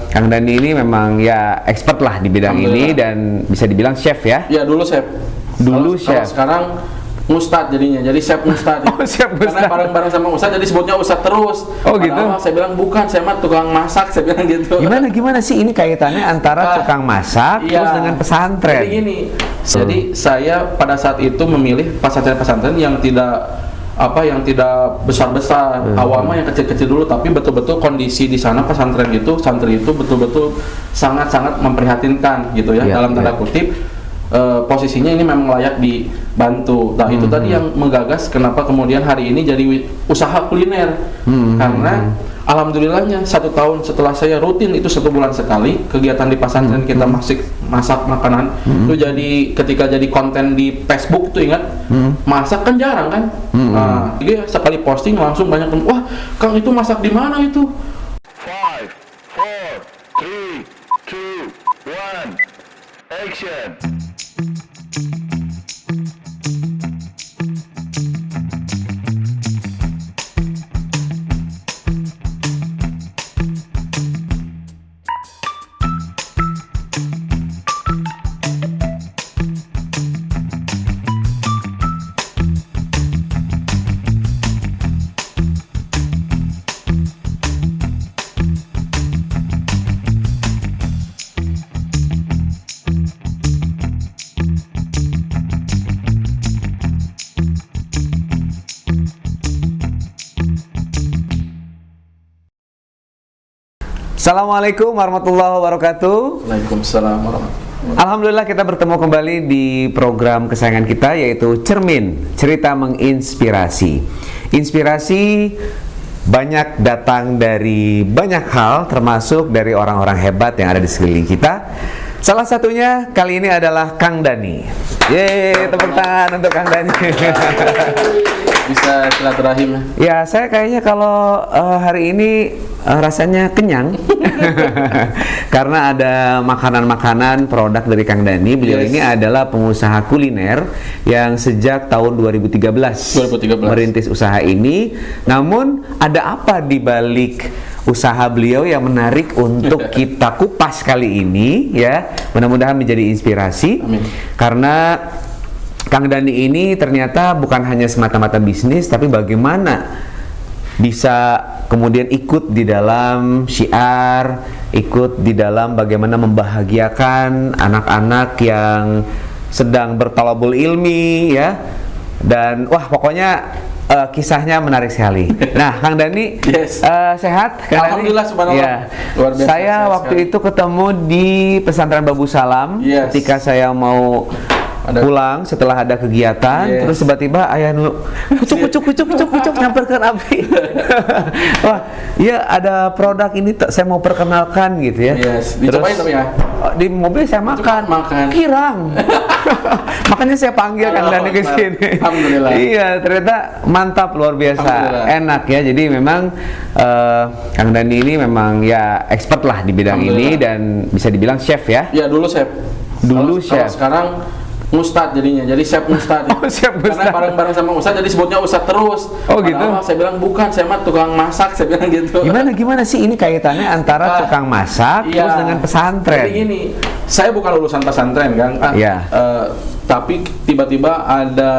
Kang Dani ini memang ya expert lah di bidang ini dan bisa dibilang chef ya. Ya dulu chef. Dulu chef. Kalau sekarang Ustadz jadinya, jadi chef Ustadz. Oh, chef Karena Ustadz. bareng-bareng sama Ustadz, jadi sebutnya Ustadz terus. Oh gitu. Padahal saya bilang bukan, saya mah tukang masak, saya bilang gitu. Gimana sih ini kaitannya antara tukang masak terus dengan pesantren? Jadi gini, jadi saya pada saat itu memilih pesantren-pesantren yang tidak besar-besar, awalnya yang kecil-kecil dulu, tapi betul-betul kondisi di sana pesantren itu, santri itu betul-betul sangat-sangat memprihatinkan gitu ya, dalam tanda kutip. Posisinya ini memang layak dibantu. Nah itu tadi yang menggagas kenapa kemudian hari ini jadi usaha kuliner, karena alhamdulillahnya 1 tahun setelah saya rutin itu 1 bulan sekali kegiatan di pesantren kita masak makanan itu jadi ketika jadi konten di Facebook itu ingat masak kan jarang kan. Nah jadi sekali posting langsung banyak wah Kang itu masak di mana itu. 5, 4, 3, 2, 1, action. Assalamualaikum warahmatullahi wabarakatuh. Waalaikumsalam warahmatullahi. Alhamdulillah kita bertemu kembali di program kesayangan kita yaitu Cermin, cerita menginspirasi. Inspirasi banyak datang dari banyak hal termasuk dari orang-orang hebat yang ada di sekeliling kita. Salah satunya kali ini adalah Kang Dani. Yeay, tepuk tangan untuk Kang Dani. Bisa silaturahim. Ya, saya kayaknya kalau hari ini rasanya kenyang karena ada makanan-makanan produk dari Kang Dani. Beliau ini adalah pengusaha kuliner yang sejak tahun 2013 merintis usaha ini. Namun ada apa di balik usaha beliau yang menarik untuk kita kupas kali ini ya. Mudah-mudahan menjadi inspirasi. Amin. Karena Kang Dani ini ternyata bukan hanya semata-mata bisnis, tapi bagaimana bisa kemudian ikut di dalam syiar, ikut di dalam bagaimana membahagiakan anak-anak yang sedang bertalabul ilmi ya. Dan wah pokoknya kisahnya menarik sekali. Nah, Kang Dani sehat? Kang Alhamdulillah, subhanallah. Ya. Luar biasa. Saya waktu itu ketemu di pesantren Babu Salam ketika saya mau pulang setelah ada kegiatan, terus tiba-tiba ayah kucuk nyamperkan api. Wah, iya ada produk ini saya mau perkenalkan gitu ya. Dicobain tapi ya. Di mobil saya makan. Kirang. Makanya saya panggil Kang Dani ke sini. Alhamdulillah. Iya, ternyata mantap, luar biasa, enak ya. Jadi memang Kang Dani ini memang ya expert lah di bidang ini dan bisa dibilang chef ya. Ya dulu chef. Dulu chef. Kalau sekarang Ustadz jadinya, jadi chef Ustadz. Oh, chef Ustadz. Karena bareng-bareng sama Ustadz, jadi sebutnya Ustadz terus. Oh gitu. Padahal saya bilang bukan, saya mah tukang masak, saya bilang gitu. Gimana sih ini kaitannya antara tukang masak terus dengan pesantren? Jadi gini, saya bukan lulusan pesantren kan. Tapi tiba-tiba ada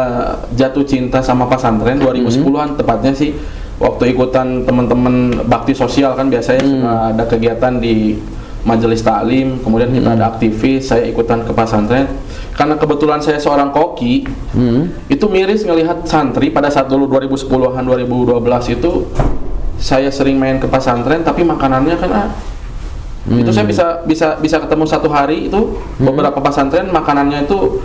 jatuh cinta sama pesantren 2010-an tepatnya sih. Waktu ikutan teman-teman bakti sosial kan biasanya suka ada kegiatan di majelis taklim, kemudian kita ada aktivis, saya ikutan ke pesantren. Karena kebetulan saya seorang koki, itu miris ngelihat santri pada saat dulu 2010-an 2012 itu saya sering main ke pesantren tapi makanannya kan itu saya bisa ketemu satu hari itu beberapa pesantren makanannya itu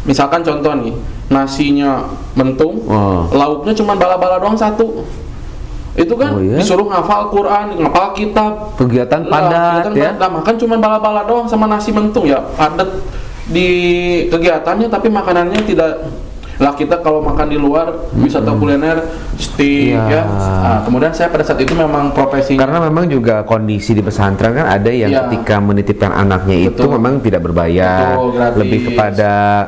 misalkan contoh nih, nasinya mentung, lauknya cuma bala-bala doang satu. Itu kan disuruh ngafal Quran, ngafal kitab, kegiatan padat ya. Makan cuma bala-bala doang sama nasi mentung ya, padat di kegiatannya tapi makanannya tidak Lah kita kalau makan di luar wisata kuliner steak ya. Nah, kemudian saya pada saat itu memang profesi karena memang juga kondisi di pesantren kan ada yang ketika menitipkan anaknya itu memang tidak berbayar, lebih kepada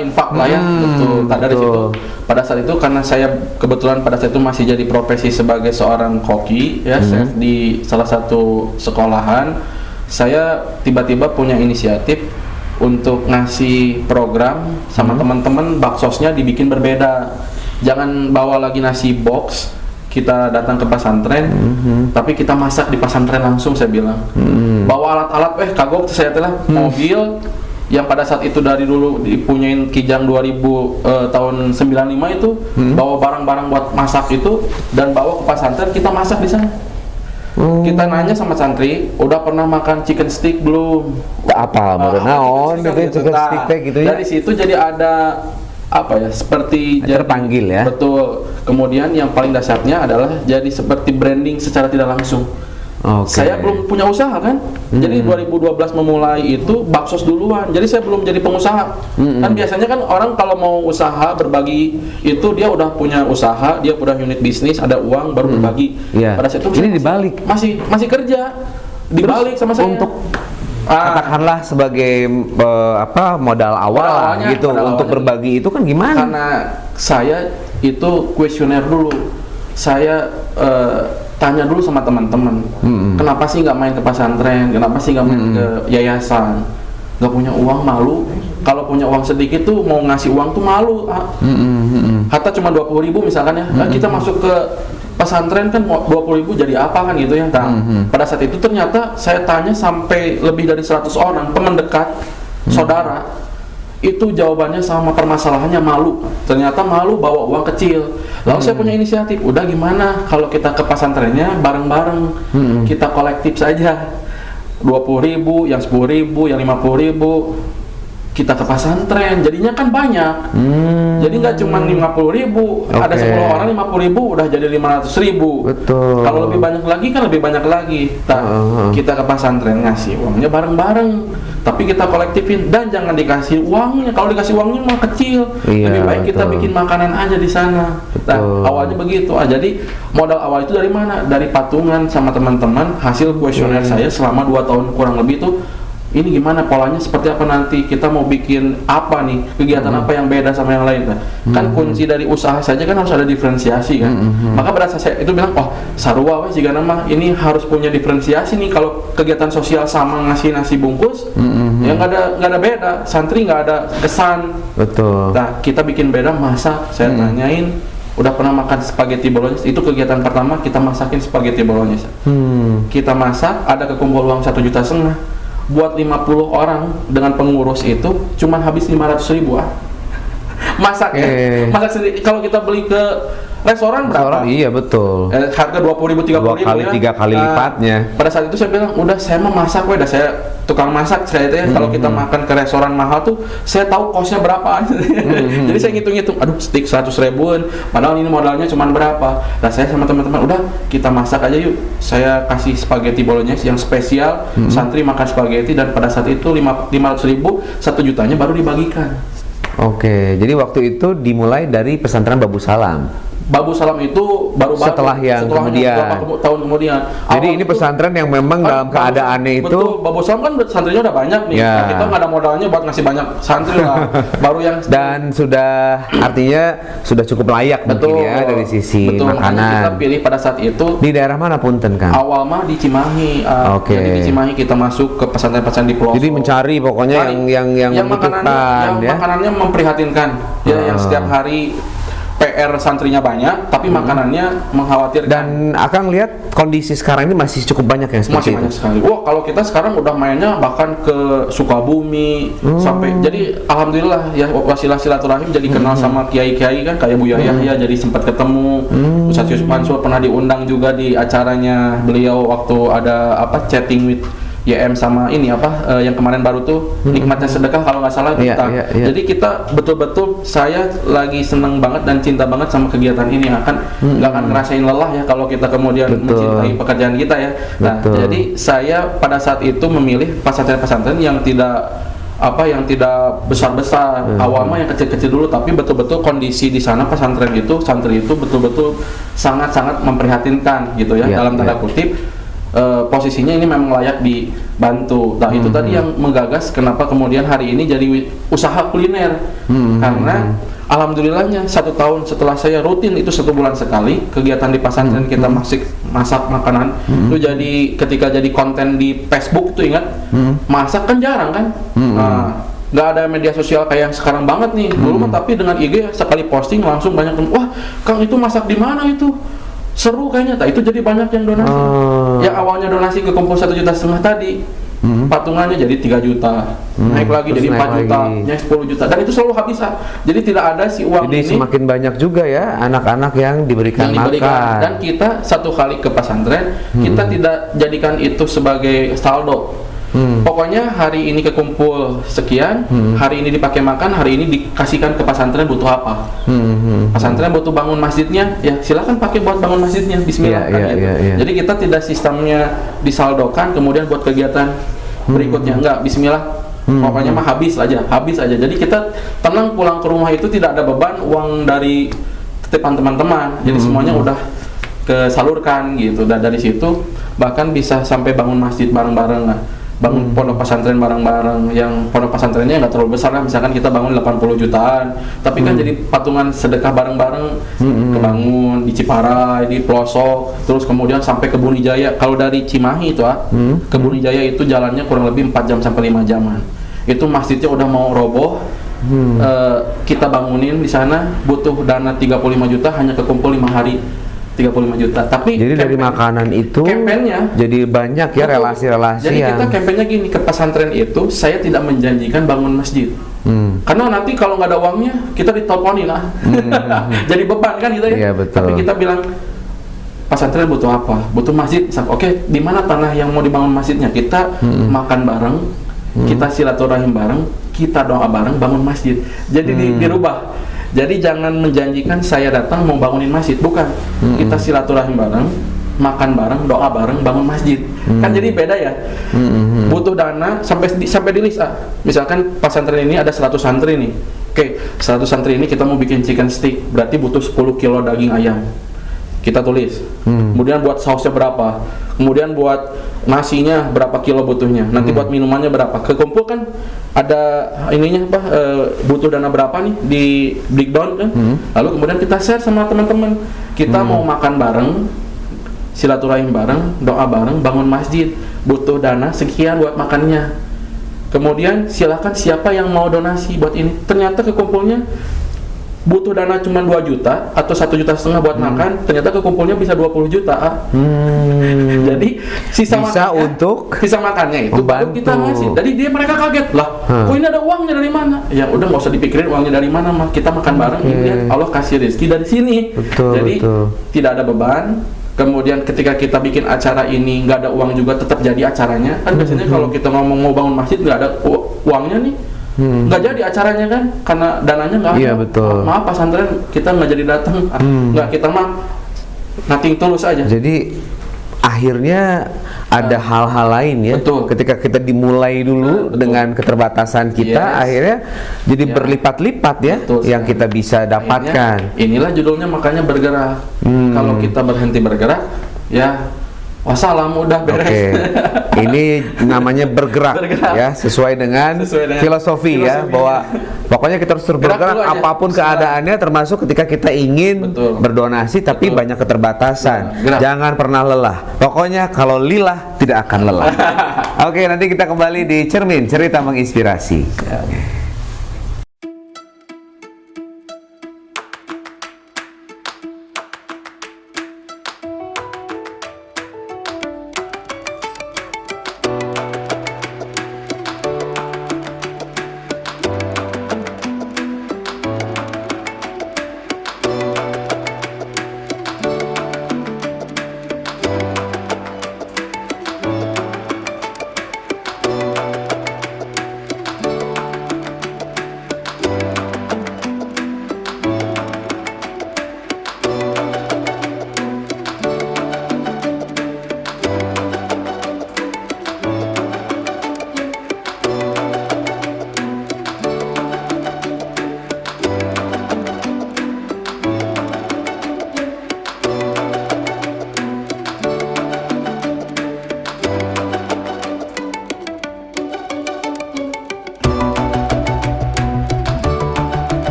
infak lah ya. Betul. Dari situ pada saat itu karena saya kebetulan pada saat itu masih jadi profesi sebagai seorang koki ya, chef di salah satu sekolahan, saya tiba-tiba punya inisiatif untuk ngasih program sama teman-teman, baksosnya dibikin berbeda. Jangan bawa lagi nasi box, kita datang ke pesantren, tapi kita masak di pesantren langsung, saya bilang. Bawa alat-alat, kagok saya telah mobil yang pada saat itu dari dulu dipunyain Kijang 2000 tahun 95 itu, bawa barang-barang buat masak itu dan bawa ke pesantren, kita masak di sana. Kita nanya sama santri, udah pernah makan chicken stick belum? Apa baru naon chicken stick gitu ya. Dari situ jadi ada apa ya, seperti terpanggil ya. Betul. Kemudian yang paling dasarnya adalah jadi seperti branding secara tidak langsung. Saya belum punya usaha kan, jadi 2012 memulai itu baksos duluan, jadi saya belum jadi pengusaha. Kan biasanya kan orang kalau mau usaha berbagi itu dia udah punya usaha, dia udah unit bisnis, ada uang baru berbagi. Pada saat itu ini dibalik, masih kerja, dibalik sama saya. Untuk katakanlah sebagai modal awal gitu, untuk berbagi itu kan gimana? Karena saya itu kuesioner dulu, saya tanya dulu sama teman-teman, kenapa sih nggak main ke pesantren, kenapa sih nggak main ke yayasan, nggak punya uang malu, kalau punya uang sedikit tuh mau ngasih uang tuh malu, hatta cuma 20.000 misalkan ya, kita masuk ke pesantren kan 20.000 jadi apa kan gitu ya. Pada saat itu ternyata saya tanya sampai lebih dari 100 orang teman dekat, saudara, itu jawabannya sama permasalahannya malu. Ternyata malu bawa uang kecil. Lalu saya punya inisiatif, udah gimana kalau kita ke pesantrennya bareng-bareng, kita kolektif saja, 20.000, yang 10.000, yang 50.000, kita ke pesantren, jadinya kan banyak. Jadi nggak cuma 50.000, ada 10 orang 50.000 udah jadi 500.000. Betul. Kalau lebih banyak lagi kan lebih banyak lagi. Kita ke pesantren ngasih uangnya bareng-bareng, tapi kita kolektifin dan jangan dikasih uangnya. Kalau dikasih uangnya mah kecil. Lebih baik kita bikin makanan aja di sana. Awalnya begitu. Jadi modal awal itu dari mana? Dari patungan sama teman-teman, hasil kuesioner saya selama 2 tahun kurang lebih itu. Ini gimana polanya, seperti apa nanti, kita mau bikin apa nih, kegiatan apa yang beda sama yang lain. Kan kunci dari usaha saja kan harus ada diferensiasi kan. Maka berasa saya itu bilang, sarua weh jika nama ini harus punya diferensiasi nih. Kalau kegiatan sosial sama ngasih nasi bungkus, ya nggak ada beda, santri nggak ada kesan. Betul. Nah kita bikin beda, masak. Saya tanyain, udah pernah makan spaghetti bolognese? Itu kegiatan pertama, kita masakin spaghetti bolognese. Kita masak, ada kekumpul uang 1,5 juta. Buat 50 orang dengan pengurus itu cuman habis 500.000 masak ya. Masak sendiri. Kalau kita beli ke restoran berapa? Iya betul. Harga 20.000, 30.000 3 kali lipatnya. Pada saat itu saya bilang, udah saya mau masak, udah saya tukang masak saya itu ya. Kalau kita makan ke restoran mahal tuh, saya tahu kosnya berapa. Jadi saya ngitung-ngitung, aduh steak 100.000-an, padahal ini modalnya cuma berapa. Nah saya sama teman-teman, udah kita masak aja yuk. Saya kasih spaghetti bolognese yang spesial, santri makan spaghetti, dan pada saat itu 500.000, 1 jutanya baru dibagikan. Oke, jadi waktu itu dimulai dari pesantren Babu Salam. Babu Salam itu baru setelah kemudian beberapa tahun kemudian. Jadi ini pesantren yang memang dalam keadaannya itu. Betul, Babu Salam kan santrinya udah banyak nih. Nah, kita nggak ada modalnya buat ngasih banyak santri lah. Baru yang dan sudah artinya sudah cukup layak mungkin ya dari sisi makanan. Kita pilih pada saat itu di daerah mana punten Kang? Awal mah di Cimahi. Jadi di Cimahi kita masuk ke pesantren-pesantren di pelosok. Jadi mencari pokoknya yang makanannya memprihatinkan. Yang setiap hari PR santrinya banyak, tapi makanannya mengkhawatirkan. Dan Akang lihat kondisi sekarang ini masih cukup banyak yang seperti itu. Banyak sekali. Wah, kalau kita sekarang udah mainnya bahkan ke Sukabumi sampai. Jadi alhamdulillah ya, wasilah silaturahim jadi kenal sama kiai-kiai kan, kayak Buya Yahya, jadi sempat ketemu. Ustaz Yusuf Mansur pernah diundang juga di acaranya beliau waktu ada chatting with YM sama ini yang kemarin baru tuh nikmatnya sedekah kalau nggak salah kita. Jadi kita betul-betul saya lagi seneng banget dan cinta banget sama kegiatan ini, nggak akan ngerasain lelah ya kalau kita kemudian mencintai pekerjaan kita ya. Nah, jadi saya pada saat itu memilih pesantren-pesantren yang tidak apa yang tidak besar-besar, awal mah yang kecil-kecil dulu, tapi betul-betul kondisi di sana pesantren itu, santri itu betul-betul sangat-sangat memprihatinkan gitu ya, dalam tanda kutip. Posisinya ini memang layak dibantu. Nah itu tadi yang menggagas kenapa kemudian hari ini jadi usaha kuliner, karena alhamdulillahnya 1 tahun setelah saya rutin itu 1 bulan sekali kegiatan di pesantren kita masak makanan itu jadi ketika jadi konten di Facebook itu ingat masak kan jarang kan. Nah, nggak ada media sosial kayak yang sekarang banget nih dulu mah, tapi dengan IG sekali posting langsung banyak, wah Kang itu masak di mana itu, seru kayaknya. Itu jadi banyak yang donasi. Yang awalnya donasi ke kumpul 1,5 juta tadi, patungannya jadi 3 juta, naik lagi terus jadi 4 juta, naik 10 juta, dan itu selalu habis. Jadi tidak ada si uang jadi ini. Semakin banyak juga ya anak-anak yang diberikan makan. Dan kita 1 kali ke pesantren, kita tidak jadikan itu sebagai saldo. Pokoknya hari ini kekumpul sekian, hari ini dipakai makan, hari ini dikasihkan ke pesantren butuh apa. Pesantren butuh bangun masjidnya, ya silakan pakai buat bangun masjidnya, bismillah kan gitu. Jadi kita tidak sistemnya disaldokan kemudian buat kegiatan berikutnya, enggak, bismillah. Pokoknya mah habis aja. Jadi kita tenang pulang ke rumah itu tidak ada beban uang dari titipan teman-teman. Jadi semuanya udah kesalurkan gitu. Dan dari situ bahkan bisa sampai bangun masjid bareng-bareng lah. Bangun pondok pesantren bareng-bareng, yang pondok pesantrennya nggak terlalu besar lah, misalkan kita bangun 80 jutaan, tapi kan jadi patungan sedekah bareng-bareng, kebangun di Ciparai, di pelosok, terus kemudian sampai ke Bunijaya. Kalau dari Cimahi itu ke Bunijaya itu jalannya kurang lebih 4 jam sampai 5 jaman. Itu masjidnya udah mau roboh, kita bangunin di sana, butuh dana 35 juta, hanya kekumpul 5 hari. 35 juta. Tapi jadi dari makanan itu kampanyenya jadi banyak ya relasi-relasi. Jadi kita kampanyenya gini, ke pesantren itu saya tidak menjanjikan bangun masjid. Karena nanti kalau nggak ada uangnya kita diteleponin lah. Jadi beban kan gitu ya. Iya, betul. Tapi kita bilang pesantren butuh apa? Butuh masjid. Oke, di mana tanah yang mau dibangun masjidnya? Kita makan bareng, kita silaturahim bareng, kita doa bareng, bangun masjid. Jadi dirubah. Jadi jangan menjanjikan saya datang mau bangunin masjid, bukan. Kita silaturahim bareng, makan bareng, doa bareng, bangun masjid. Kan jadi beda ya. Butuh dana sampai di list. Misalkan pesantren ini ada 100 santri nih. Oke, 100 santri ini kita mau bikin chicken stick, berarti butuh 10 kilo daging ayam. Kita tulis. Kemudian buat sausnya berapa? Kemudian buat nasinya berapa kilo butuhnya? Nanti buat minumannya berapa? Kekumpul kan ada ininya apa? Butuh dana berapa nih di breakdown kan? Lalu kemudian kita share sama teman-teman. Kita mau makan bareng, silaturahim bareng, doa bareng, bangun masjid. Butuh dana sekian buat makannya. Kemudian silakan siapa yang mau donasi buat ini. Ternyata kekumpulnya butuh dana cuma 2 juta atau 1,5 juta buat makan, ternyata kekumpulnya bisa 20 juta. Jadi sisa makannya itu baru kita ngasih. Jadi mereka kaget lah, kok ini ada uangnya dari mana? Ya udah nggak usah dipikirin uangnya dari mana, mah kita makan bareng, lihat Allah kasih rezeki dari sini. Jadi tidak ada beban. Kemudian ketika kita bikin acara ini nggak ada uang juga tetap jadi acaranya. Kan biasanya kalau kita ngomong mau bangun masjid nggak ada uangnya nih, nggak jadi acaranya kan, karena dananya nggak ada. Iya, betul. Maaf pesantren kita nggak jadi datang. Nggak, kita mah nothing tulus aja. Jadi akhirnya ada hal-hal lain ya. Betul. Ketika kita dimulai dulu dengan keterbatasan kita, akhirnya jadi berlipat-lipat ya. Betul, yang kita bisa dapatkan. Akhirnya, inilah judulnya makanya bergerak. Kalau kita berhenti bergerak, ya wassalam, udah beres. Ini namanya bergerak. Ya, sesuai dengan filosofi ya, bahwa pokoknya kita harus bergerak apapun keadaannya, termasuk ketika kita ingin berdonasi tapi banyak keterbatasan. Jangan pernah lelah. Pokoknya kalau lillah tidak akan lelah. Oke, nanti kita kembali di Cermin, cerita menginspirasi.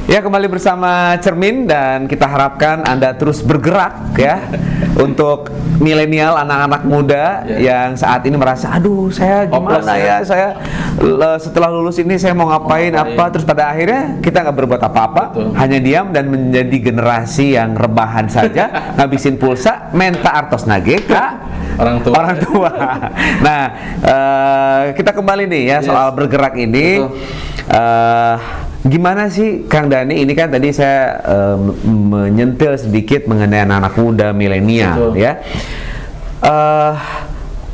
Ya, kembali bersama Cermin dan kita harapkan Anda terus bergerak ya untuk milenial, anak-anak muda yang saat ini merasa, aduh saya gimana ya, saya setelah lulus ini saya mau ngapain apa, terus pada akhirnya kita nggak berbuat apa-apa, hanya diam dan menjadi generasi yang rebahan saja, ngabisin pulsa, menta artos nageka orang tua. Nah, kita kembali nih ya soal bergerak ini. Gimana sih Kang Dhani, ini kan tadi saya menyentil sedikit mengenai anak-anak muda milenial ya.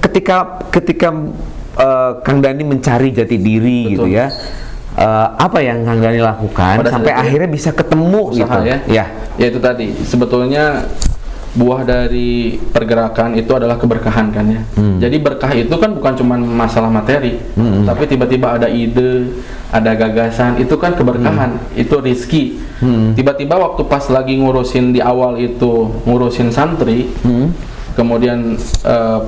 Ketika Kang Dhani mencari jati diri gitu ya, apa yang Kang Dhani lakukan sampai akhirnya bisa ketemu usaha, gitu ya itu tadi sebetulnya buah dari pergerakan itu adalah keberkahan kan ya. Jadi berkah itu kan bukan cuma masalah materi, tapi tiba-tiba ada ide, ada gagasan, itu kan keberkahan, itu rezeki. Tiba-tiba waktu pas lagi ngurusin di awal itu ngurusin santri, kemudian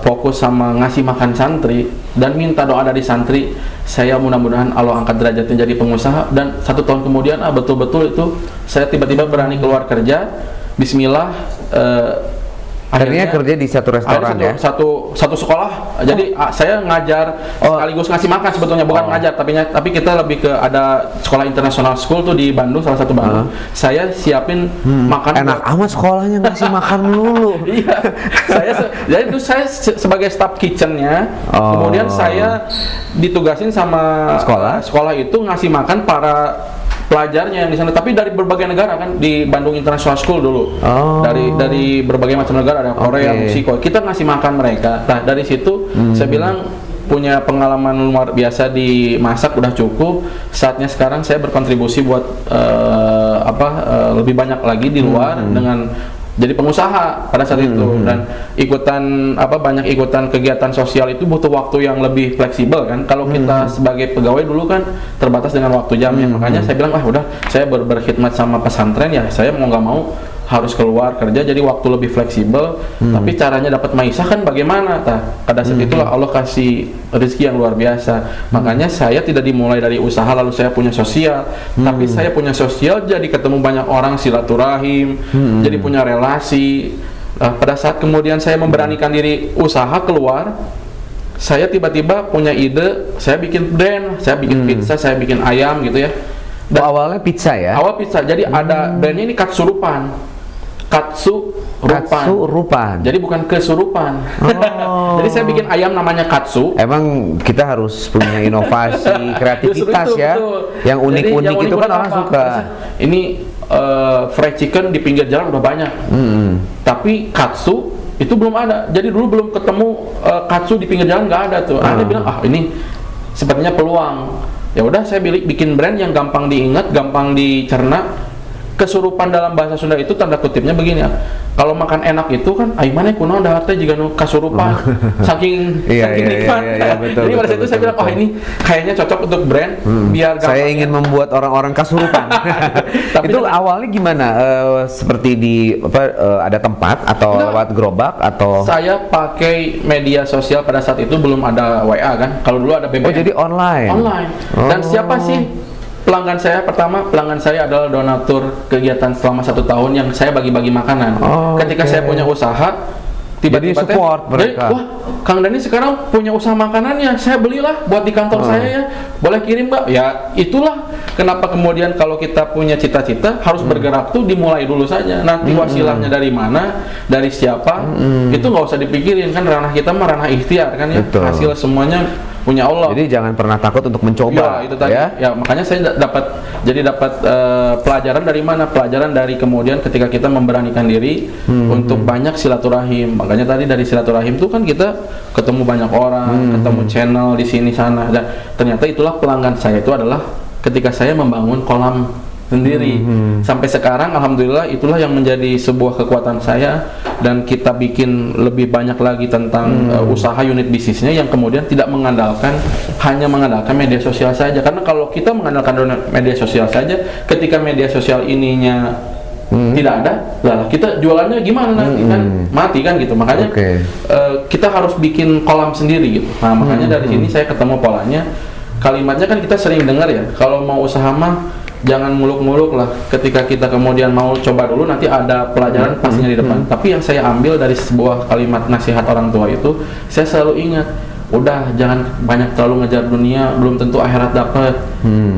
fokus sama ngasih makan santri dan minta doa dari santri, saya mudah-mudahan Allah angkat derajatnya jadi pengusaha. Dan 1 tahun kemudian betul-betul itu saya tiba-tiba berani keluar kerja. Bismillah, akhirnya kerja di satu restoran ya? Satu sekolah. Jadi saya ngajar sekaligus ngasih makan sebetulnya, bukan ngajar, tapi kita lebih ke ada sekolah international school tuh di Bandung, salah satu Bandung. Saya siapin makan. Enak amat sekolahnya ngasih makan melulu. Iya. Jadi itu saya sebagai staff kitchennya. Kemudian saya ditugasin sama sekolah itu ngasih makan para pelajarnya yang di sana, tapi dari berbagai negara kan, di Bandung International School dulu. Dari berbagai macam negara, ada Korea, Meksiko. Kita ngasih makan mereka. Nah, dari situ saya bilang punya pengalaman luar biasa di masak udah cukup. Saatnya sekarang saya berkontribusi buat lebih banyak lagi di luar dengan jadi pengusaha pada saat itu. Dan banyak ikutan kegiatan sosial itu butuh waktu yang lebih fleksibel kan. Kalau kita sebagai pegawai dulu kan terbatas dengan waktu jam ya. Makanya saya bilang udah saya berkhidmat sama pesantren ya, saya mau nggak mau harus keluar kerja, jadi waktu lebih fleksibel. Tapi caranya dapat maisha kan bagaimana? Pada saat itulah Allah kasih rezeki yang luar biasa. Makanya saya tidak dimulai dari usaha lalu saya punya sosial, tapi saya punya sosial jadi ketemu banyak orang, silaturahim, jadi punya relasi. Pada saat kemudian saya memberanikan diri usaha keluar, saya tiba-tiba punya ide, saya bikin brand, saya bikin pizza, saya bikin ayam gitu ya. Dan awalnya pizza ya? Awal pizza, jadi ada brandnya ini Katsurupan. Katsurupan. Jadi bukan kesurupan. Jadi saya bikin ayam namanya Katsu. Emang kita harus punya inovasi, kreativitas ya. Betul. Yang unik-unik itu kan orang suka. Ini fried chicken di pinggir jalan udah banyak. Tapi Katsu itu belum ada. Jadi dulu belum ketemu Katsu di pinggir jalan, nggak ada tuh. Dia bilang ini sepertinya peluang. Ya udah saya bikin brand yang gampang diingat, gampang dicerna. Kesurupan dalam bahasa Sunda itu tanda kutipnya begini ya. Kalau makan enak itu kan mana kuno dah teh juga kasurupan. Saking nikmat. Jadi pada saat itu saya bilang ini kayaknya cocok untuk brand biar gampang. Saya ingin membuat orang-orang kasurupan. Tapi itu awalnya gimana? Seperti ada tempat atau lewat gerobak atau? Saya pakai media sosial pada saat itu belum ada WA kan. Kalau dulu ada BBM. Jadi online. Online. Dan siapa sih pelanggan saya? Pertama, pelanggan saya adalah donatur kegiatan selama 1 tahun yang saya bagi-bagi makanan. Ketika saya punya usaha, tiba-tiba support mereka. Wah, Kang Dhani sekarang punya usaha makanannya, saya belilah buat di kantor saya ya. Boleh kirim Mbak? Ya itulah kenapa kemudian kalau kita punya cita-cita harus bergerak tuh dimulai dulu saja. Nanti wasilahnya dari mana, dari siapa, itu nggak usah dipikirin kan, ranah kita mah ranah ikhtiar kan ya. Betul. Hasil semuanya punya Allah. Jadi jangan pernah takut untuk mencoba. Ya, itu tadi. Ya, makanya saya dapat pelajaran dari mana? Pelajaran dari kemudian ketika kita memberanikan diri untuk banyak silaturahim. Makanya tadi dari silaturahim itu kan kita ketemu banyak orang, ketemu channel di sini sana. Dan ternyata itulah pelanggan saya itu adalah ketika saya membangun kolam sendiri. Sampai sekarang alhamdulillah itulah yang menjadi sebuah kekuatan saya, dan kita bikin lebih banyak lagi tentang usaha unit bisnisnya yang kemudian tidak hanya mengandalkan media sosial saja. Karena kalau kita mengandalkan media sosial saja, ketika media sosial ininya tidak ada, lah kita jualannya gimana nanti kan mati kan gitu. Makanya kita harus bikin kolam sendiri gitu. Nah makanya dari sini saya ketemu polanya. Kalimatnya kan kita sering dengar ya, kalau mau usaha mah jangan muluk-muluk lah. Ketika kita kemudian mau coba dulu, nanti ada pelajaran pastinya di depan. Tapi yang saya ambil dari sebuah kalimat nasihat orang tua itu, saya selalu ingat, udah jangan banyak terlalu ngejar dunia, belum tentu akhirat dapat.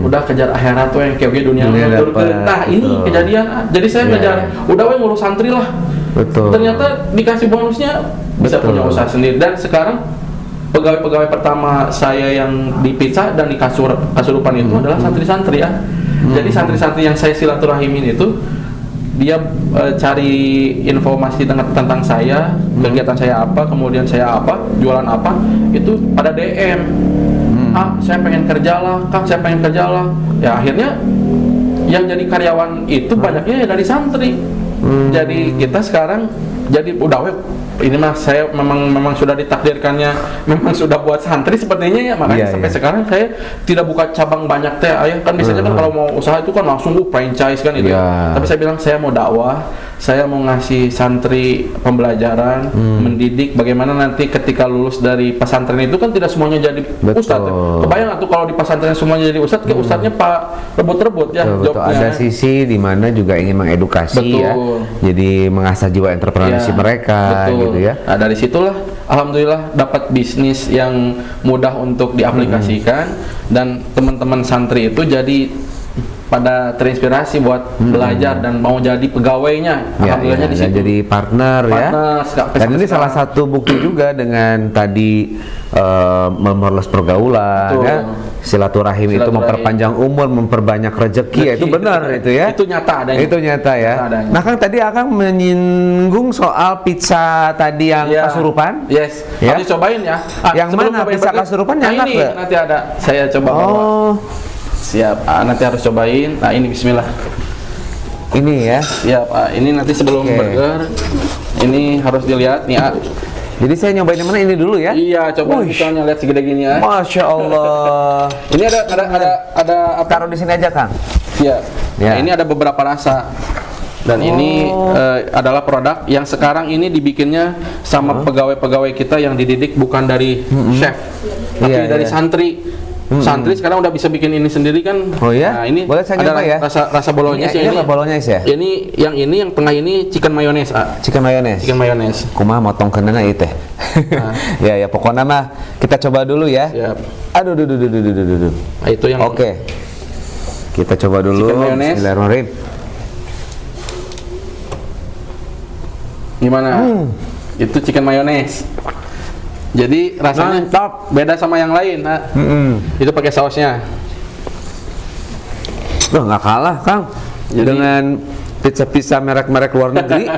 Udah kejar akhirat tuh yang kayak dunia dapet. Nah ini kejadian. Jadi saya ngejar, udah we ngurus santri lah. Betul. Ternyata dikasih bonusnya bisa punya usaha sendiri. Dan sekarang pegawai-pegawai pertama saya yang di pizza dan di Kasurupan itu adalah santri-santri ya. Jadi santri-santri yang saya silaturahim itu dia cari informasi tentang saya, kegiatan saya apa, kemudian saya apa, jualan apa, itu pada DM. Saya pengen kerja lah, Kang, saya pengen kerja lah. Ya akhirnya yang jadi karyawan itu banyaknya ya dari santri. Jadi kita sekarang jadi udah ini mah saya memang sudah ditakdirkannya, memang sudah buat santri sepertinya ya, makanya sampai sekarang saya tidak buka cabang banyak teh ayah. Kan biasanya kan kalau mau usaha itu kan langsung franchise kan itu. Tapi saya bilang saya mau dakwah, saya mau ngasih santri pembelajaran, mendidik bagaimana nanti ketika lulus dari pesantren itu kan tidak semuanya jadi ustadz ya. Kebayang tuh kalau di pesantren semuanya jadi ustadz, kayak ustadznya Pak rebut-rebut ya. Betul. Ada sisi di mana juga ingin mengedukasi ya, jadi mengasah jiwa entrepreneurship mereka gitu ya. Nah dari situlah alhamdulillah dapat bisnis yang mudah untuk diaplikasikan, dan teman-teman santri itu jadi pada terinspirasi buat belajar dan mau jadi pegawainya. Alhamdulillahnya di situ. Jadi partner ya. Dan ini salah satu bukti juga dengan tadi memerluas pergaulan ya. Silaturahim itu memperpanjang umur, memperbanyak rezeki, itu benar itu ya. Itu nyata adanya. Itu nyata ya. Nah kan tadi Akang menyinggung soal pizza tadi yang Kasurupan. Yes. Harus cobain ya. Yang mana pizza Kasurupan yang enak? Ini nanti ada saya coba bawa. Siap, nanti harus cobain. Nah ini bismillah. Ini ya. Siap, ini nanti sebelum burger, ini harus dilihat nih. Jadi saya nyobain yang mana ini dulu ya? Iya, coba misalnya lihat segede gini ya. Masya Allah. Ini ada apa? Taruh di sini aja Kang. Iya. Nah, ini ada beberapa rasa. Dan ini adalah produk yang sekarang ini dibikinnya sama pegawai-pegawai kita yang dididik bukan dari chef, tapi dari santri. Santri sekarang udah bisa bikin ini sendiri kan. Oh ya? Nah, ini boleh saya ada nyoba ya? Rasa bolognese ini ini. Bolognese ya? Ini yang tengah ini chicken mayonnaise. Chicken mayonnaise. Chicken mayonnaise. Kumaha motong kenana ieu teh. Ya pokoknya mah kita coba dulu ya. Siap. Aduh. Nah, itu yang Oke. Kita coba dulu. Bismillahirrahmanirrahim. Gimana? Itu chicken mayonnaise. Jadi rasanya mantap, beda sama yang lain. Nah, itu pakai sausnya. Nggak kalah Kang. Jadi, dengan pizza merek-merek luar negeri.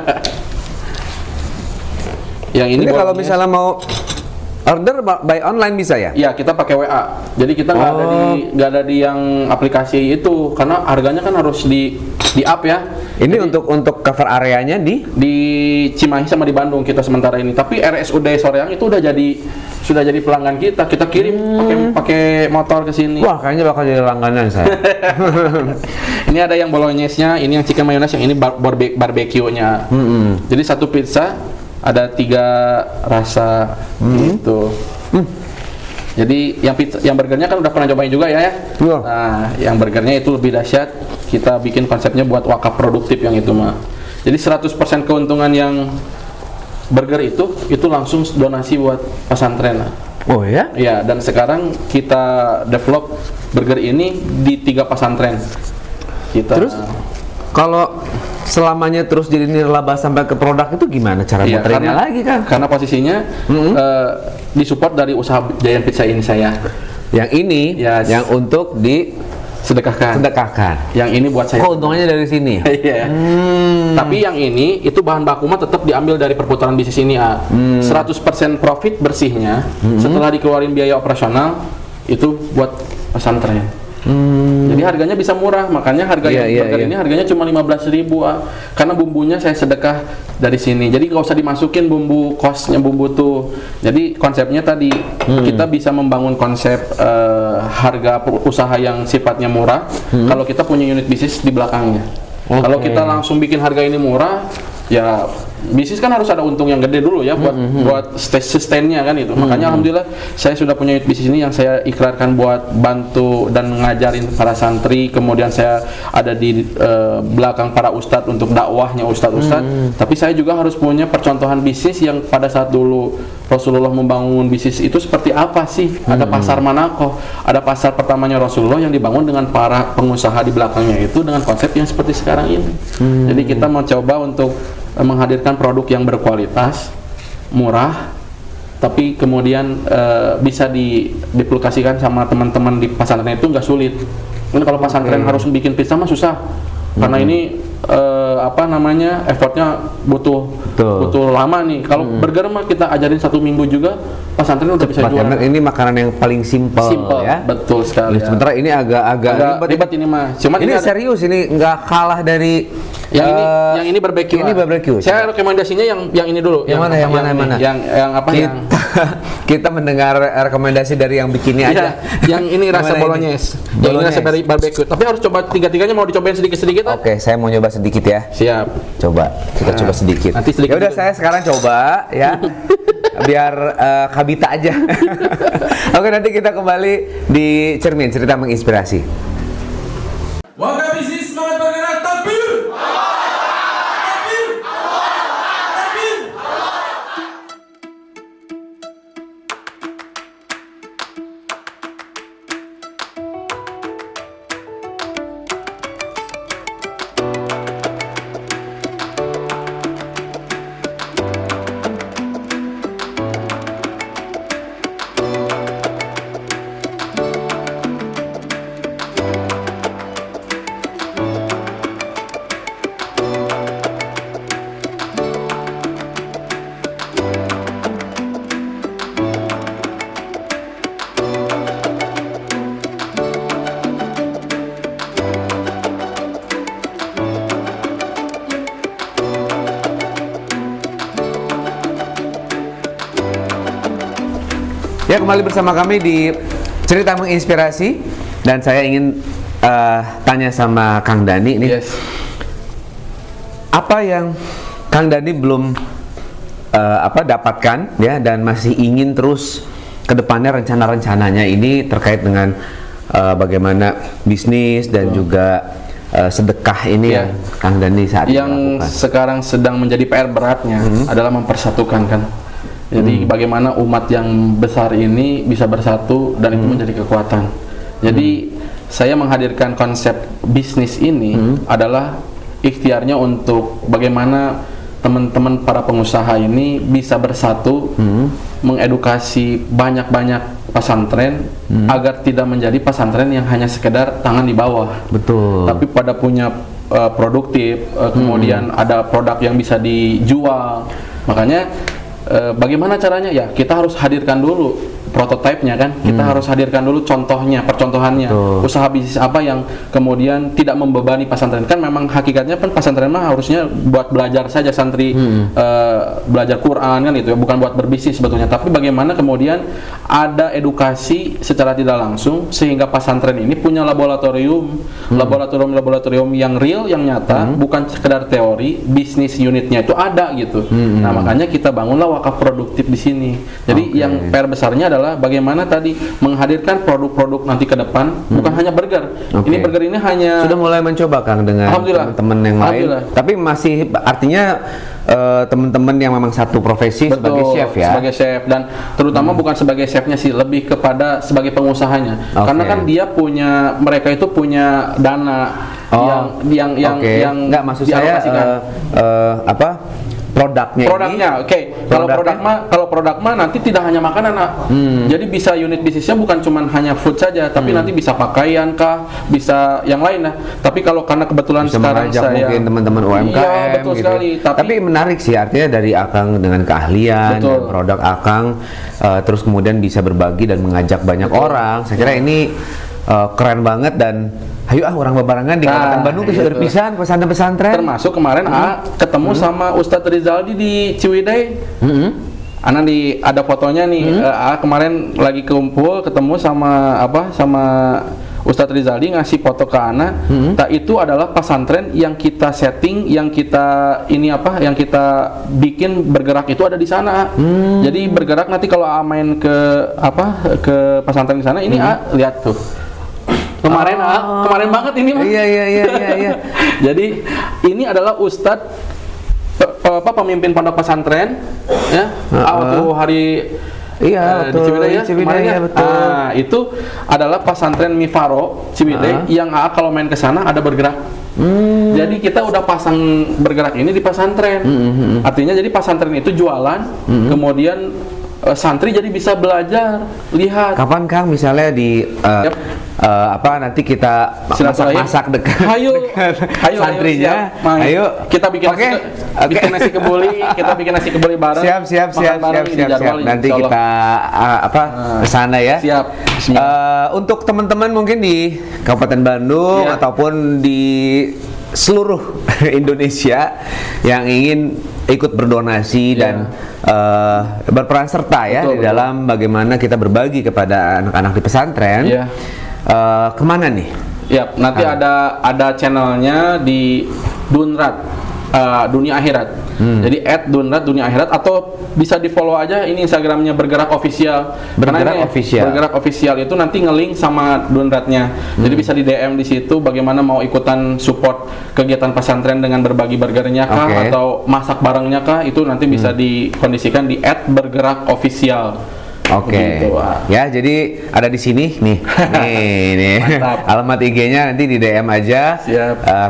Yang ini kalau misalnya mau order by online bisa ya? Iya, kita pakai WA. Jadi kita nggak ada di yang aplikasi itu, karena harganya kan harus di app ya. Ini jadi, untuk cover areanya di Cimahi sama di Bandung kita sementara ini. Tapi RSUD Soreang itu sudah jadi pelanggan kita. Kita kirim pakai motor ke sini. Wah, kayaknya bakal jadi langganan saya. Ini ada yang bolognese-nya, ini yang chicken mayonnaise, yang ini barbecue-nya. Jadi satu pizza ada 3 rasa gitu. Jadi yang burgernya kan udah pernah cobain juga ya. Nah, yang burgernya itu lebih dahsyat. Kita bikin konsepnya buat wakaf produktif yang itu mah. Jadi 100% keuntungan yang burger itu langsung donasi buat pesantren. Oh ya? Iya, dan sekarang kita develop burger ini di 3 pesantren. Terus kalau selamanya terus jadi nirlaba sampai ke produk itu gimana cara muternya lagi kan? Karena posisinya disupport dari usaha Giant Pizza ini saya. Yang ini yang untuk sedekahkan. Yang ini buat saya. Keuntungannya dari sini. Iya. Tapi yang ini itu bahan baku mah tetap diambil dari perputaran bisnis ini. 100% profit bersihnya setelah dikeluarin biaya operasional itu buat pesantren. Jadi harganya bisa murah, makanya harga burger ini harganya cuma 15.000 karena bumbunya saya sedekah dari sini. Jadi nggak usah dimasukin bumbu kosnya bumbu tuh. Jadi konsepnya tadi kita bisa membangun konsep harga usaha yang sifatnya murah kalau kita punya unit bisnis di belakangnya. Kalau kita langsung bikin harga ini murah, ya bisnis kan harus ada untung yang gede dulu ya buat sustainnya kan itu. Makanya alhamdulillah saya sudah punya bisnis ini yang saya ikrarkan buat bantu dan ngajarin para santri. Kemudian saya ada di belakang para ustadz untuk dakwahnya ustadz-ustadz. Tapi saya juga harus punya percontohan bisnis yang pada saat dulu Rasulullah membangun bisnis itu seperti apa sih? Ada pasar Manakoh, ada pasar pertamanya Rasulullah yang dibangun dengan para pengusaha di belakangnya itu dengan konsep yang seperti sekarang ini. Jadi kita mau coba untuk menghadirkan produk yang berkualitas, murah, tapi kemudian bisa diplikasikan sama teman-teman di pesantren itu nggak sulit. Kan kalau pesantren harus bikin pizza mah susah, karena ini effortnya butuh lama nih. Kalau burger mah kita ajarin 1 minggu juga pesantren udah bisa jual. Ini makanan yang paling simple ya. Betul sekali. Sementara ini agak ribet ini mah. Cuman ini serius, ini nggak kalah dari yang ini barbecue. Ini barbecue. Saya rekomendasinya yang ini dulu. Yang mana? Yang apa? Kita mendengar rekomendasi dari yang bikinnya aja. Yang ini rasa bolognese. Yang ini rasa barbecue. Tapi harus coba tiga-tiganya, mau dicobain sedikit-sedikit. Oke, saya mau nyoba sedikit ya. Siap. Coba, kita coba sedikit. Nanti sedikit. Ya udah, saya sekarang coba ya. Biar kabita aja. Oke, nanti kita kembali di Cermin Cerita Menginspirasi. Warga bisnis semangat bergerak, takbir! Takbir! Takbir! Ya, kembali bersama kami di Cerita Menginspirasi, dan saya ingin tanya sama Kang Dani ini. Yes. Apa yang Kang Dani belum dapatkan ya, dan masih ingin terus ke depannya rencana-rencananya ini terkait dengan bagaimana bisnis dan juga sedekah ini yang Kang Dani saat ini lakukan. Yang sekarang sedang menjadi PR beratnya adalah mempersatukan kan. Jadi bagaimana umat yang besar ini bisa bersatu dan itu menjadi kekuatan. Jadi saya menghadirkan konsep bisnis ini adalah ikhtiarnya untuk bagaimana teman-teman para pengusaha ini bisa bersatu, mengedukasi banyak-banyak pesantren agar tidak menjadi pesantren yang hanya sekedar tangan di bawah. Betul. Tapi pada punya produktif, kemudian ada produk yang bisa dijual. Makanya bagaimana caranya? Ya, kita harus hadirkan dulu prototipenya kan. Kita harus hadirkan dulu contohnya, percontohannya. Usaha bisnis apa yang kemudian tidak membebani pesantren. Kan memang hakikatnya kan pesantren mah harusnya buat belajar saja santri, belajar Quran kan itu ya, bukan buat berbisnis sebetulnya. Tapi bagaimana kemudian ada edukasi secara tidak langsung sehingga pesantren ini punya laboratorium yang real, yang nyata, bukan sekedar teori. Bisnis unitnya itu ada gitu. Nah, makanya kita bangunlah wakaf produktif di sini. Jadi yang PR besarnya adalah bagaimana tadi menghadirkan produk-produk nanti ke depan, bukan hanya burger. Ini burger ini hanya sudah mulai mencoba Kang dengan teman-teman yang lain. Tapi masih artinya teman-teman yang memang satu profesi sebagai chef ya. Sebagai chef, dan terutama bukan sebagai chefnya sih, lebih kepada sebagai pengusahanya. Karena kan mereka itu punya dana yang nggak, maksud saya produknya ini. Kalau produk mah nanti tidak hanya makanan, jadi bisa unit bisnisnya bukan cuma hanya food saja, tapi nanti bisa pakaian kah, bisa yang lain lah. Tapi karena kebetulan bisa sekarang saya mungkin teman-teman UMKM betul gitu. sekali. Tapi menarik sih, artinya dari Akang dengan keahlian dan produk Akang, terus kemudian bisa berbagi dan mengajak banyak orang. Saya kira ini keren banget, dan ayo orang bebarengan di Kabupaten Bandung itu berpisahan pesantren-pesantren. Termasuk kemarin ketemu sama Ustadz Rizaldi di Ciwidey. Ada fotonya nih. Kemarin lagi kumpul ketemu sama Ustadz Rizaldi ngasih foto ke ana, itu adalah pesantren yang kita setting, yang kita yang kita bikin bergerak itu ada di sana. Jadi bergerak nanti kalau main ke ke pesantren di sana ini lihat tuh. Kemarin banget ini mah. Iya. Jadi ini adalah Ustadz pemimpin pondok pesantren ya waktu hari di Ciwidey ya, kemarin ya. Betul. Itu adalah pesantren Mifaro Ciwidey yang kalau main ke sana ada bergerak. Jadi kita udah pasang bergerak ini di pesantren. Artinya jadi pesantren itu jualan, kemudian santri jadi bisa belajar, lihat. Kapan Kang misalnya di nanti kita masak dekat santrinya. Ayo kita bikin nasi kebuli, bareng. Siap. Nanti kita kesana ya. Siap. Untuk teman-teman mungkin di Kabupaten Bandung ataupun di seluruh Indonesia yang ingin ikut berdonasi dan berperan serta ya di dalam bagaimana kita berbagi kepada anak-anak di pesantren. Kemana nih? Ya, nanti ada channelnya di Dunrat Dunia Akhirat. Jadi @Dunrat Dunia Akhirat, atau bisa di follow aja ini Instagramnya Bergerak Official. Bergerak Official itu nanti nge-link sama Dunratnya. Jadi bisa di DM di situ bagaimana mau ikutan support kegiatan pesantren dengan berbagi burgernya kah atau masak barengnya kah, itu nanti bisa dikondisikan di @Bergerak Official. Gitu, ya, jadi ada di sini nih. Alamat IG-nya nanti di DM aja.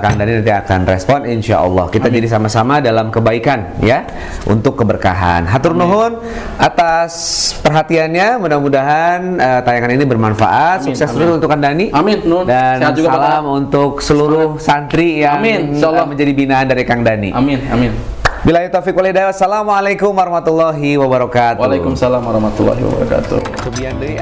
Kang Dani nanti akan respon, insya Allah. Kita jadi sama-sama dalam kebaikan ya, untuk keberkahan. Hatur nuhun atas perhatiannya. Mudah-mudahan tayangan ini bermanfaat. Sukses terus untuk Kang Dani. Amin. Dan juga salam untuk seluruh santri yang menjadi binaan dari Kang Dani. Amin. Billahi taufiq wal hidayah. Assalamualaikum warahmatullahi wabarakatuh. Waalaikumsalam warahmatullahi wabarakatuh. Kebian deui.